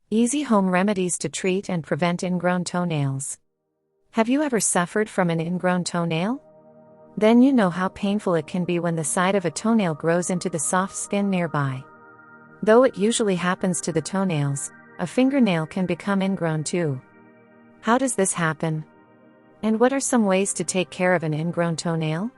Easy home remedies to treat and prevent ingrown toenails. Have you ever suffered from an ingrown toenail? Then you know how painful it can be when the side of a toenail grows into the soft skin nearby. Though it usually happens to the toenails, a fingernail can become ingrown too. How does this happen? And what are some ways to take care of an ingrown toenail?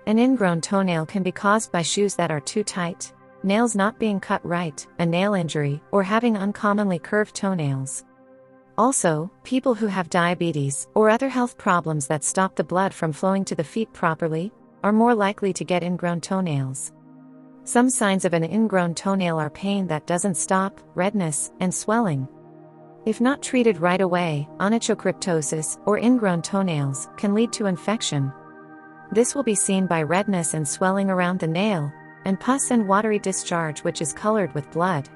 An ingrown toenail can be caused by shoes that are too tight, nails not being cut right, a nail injury, or having uncommonly curved toenails. Also, people who have diabetes or other health problems that stop the blood from flowing to the feet properly are more likely to get ingrown toenails. Some signs of an ingrown toenail are pain that doesn't stop, redness, and swelling. If not treated right away, onychocryptosis or ingrown toenails can lead to infection. This will be seen by redness and swelling around the nail, and pus and watery discharge which is colored with blood.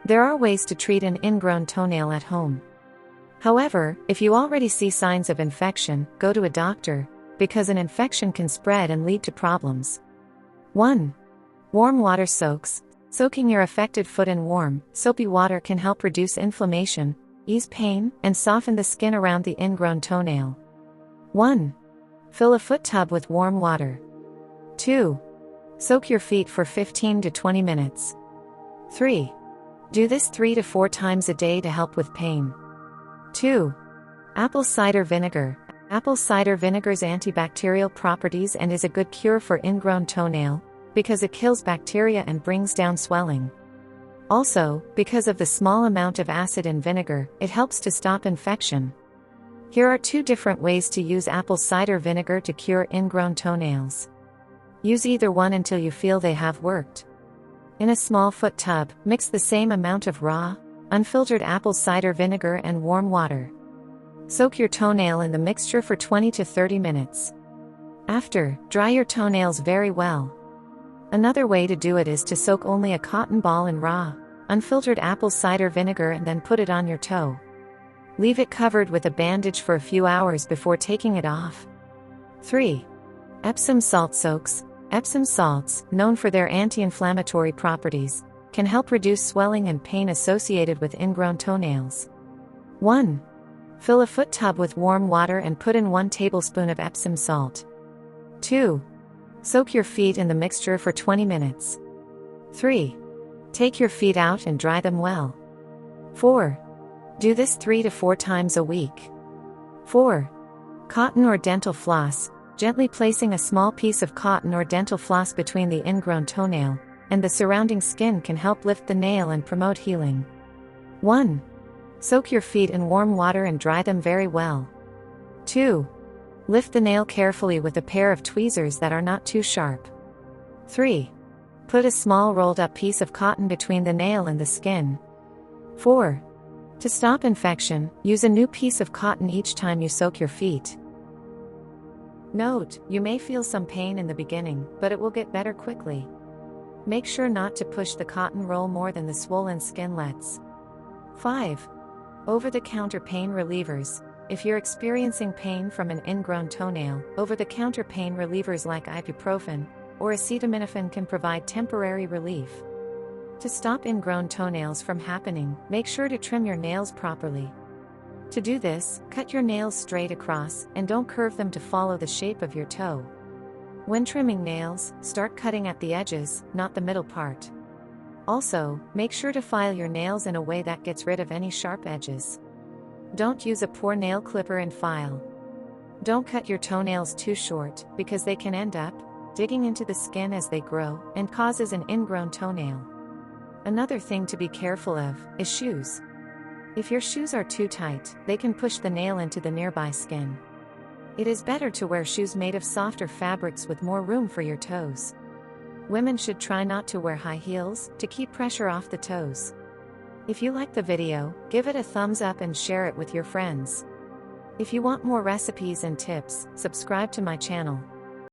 There are ways to treat an ingrown toenail at home. However, if you already see signs of infection, go to a doctor, because an infection can spread and lead to problems. 1. Warm water soaks. Soaking your affected foot in warm, soapy water can help reduce inflammation, ease pain, and soften the skin around the ingrown toenail. 1. Fill a foot tub with warm water. 2. Soak your feet for 15 to 20 minutes. 3. Do this 3 to 4 times a day to help with pain. 2. Apple cider vinegar. Apple cider vinegar's antibacterial properties and is a good cure for ingrown toenail, because it kills bacteria and brings down swelling. Also, because of the small amount of acid in vinegar, it helps to stop infection. Here are 2 different ways to use apple cider vinegar to cure ingrown toenails. Use either one until you feel they have worked. In a small foot tub, mix the same amount of raw, unfiltered apple cider vinegar and warm water. Soak your toenail in the mixture for 20 to 30 minutes. After, dry your toenails very well. Another way to do it is to soak only a cotton ball in raw, unfiltered apple cider vinegar and then put it on your toe. Leave it covered with a bandage for a few hours before taking it off. 3. Epsom salt soaks. Epsom salts, known for their anti-inflammatory properties, can help reduce swelling and pain associated with ingrown toenails. 1. Fill a foot tub with warm water and put in 1 tablespoon of Epsom salt. 2. Soak your feet in the mixture for 20 minutes. 3. Take your feet out and dry them well. 4. Do this 3 to 4 times a week. 4. Cotton or dental floss. Gently placing a small piece of cotton or dental floss between the ingrown toenail and the surrounding skin can help lift the nail and promote healing. 1. Soak your feet in warm water and dry them very well. 2. Lift the nail carefully with a pair of tweezers that are not too sharp. 3. Put a small rolled up piece of cotton between the nail and the skin. 4. To stop infection, use a new piece of cotton each time you soak your feet. Note, you may feel some pain in the beginning, but it will get better quickly. Make sure not to push the cotton roll more than the swollen skin lets. 5. Over-the-counter pain relievers. If you're experiencing pain from an ingrown toenail, over-the-counter pain relievers like ibuprofen or acetaminophen can provide temporary relief. To stop ingrown toenails from happening, make sure to trim your nails properly. To do this, cut your nails straight across and don't curve them to follow the shape of your toe. When trimming nails, start cutting at the edges, not the middle part. Also, make sure to file your nails in a way that gets rid of any sharp edges. Don't use a poor nail clipper and file. Don't cut your toenails too short, because they can end up digging into the skin as they grow and causes an ingrown toenail. Another thing to be careful of is shoes. If your shoes are too tight, they can push the nail into the nearby skin. It is better to wear shoes made of softer fabrics with more room for your toes. Women should try not to wear high heels to keep pressure off the toes. If you like the video, give it a thumbs up and share it with your friends. If you want more recipes and tips, subscribe to my channel.